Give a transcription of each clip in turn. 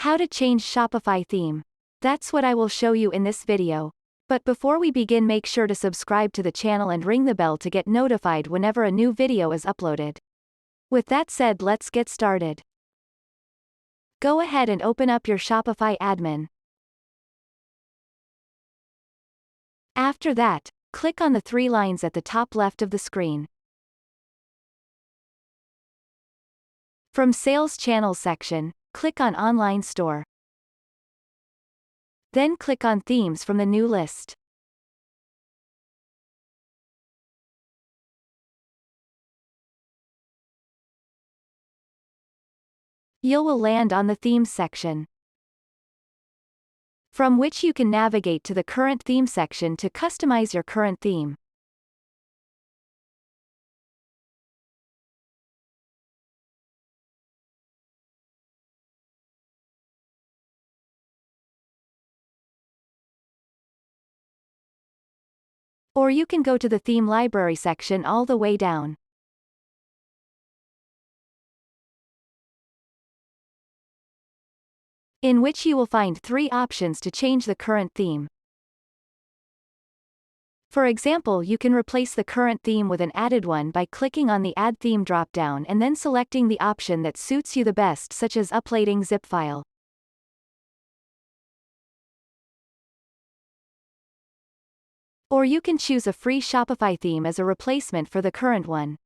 How to change Shopify theme. That's what I will show you in this video. But before we begin, make sure to subscribe to the channel and ring the bell to get notified whenever a new video is uploaded. With that said, let's get started. Go ahead and open up your Shopify admin. After that, click on the three lines at the top left of the screen. From Sales Channels section, click on Online Store. Then click on Themes from the new list. You will land on the Themes section, from which you can navigate to the Current Theme section to customize your current theme. Or you can go to the Theme Library section all the way down. In which you will find three options to change the current theme. For example, you can replace the current theme with an added one by clicking on the Add Theme drop-down and then selecting the option that suits you the best, such as uploading zip file. Or you can choose a free Shopify theme as a replacement for the current one.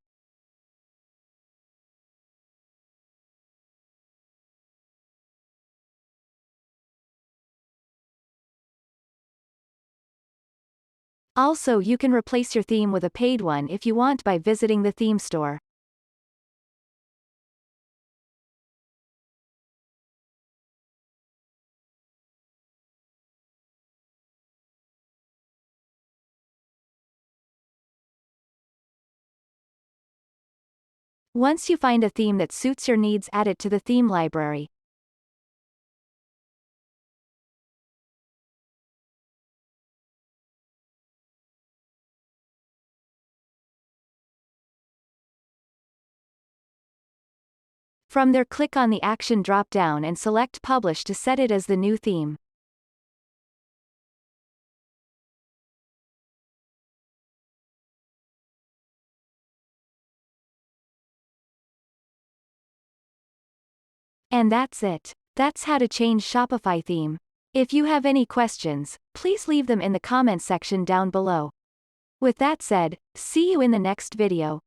Also, you can replace your theme with a paid one if you want by visiting the theme store. Once you find a theme that suits your needs, add it to the theme library. From there, click on the Action drop-down and select Publish to set it as the new theme. And that's it. That's how to change Shopify theme. If you have any questions, please leave them in the comment section down below. With that said, see you in the next video.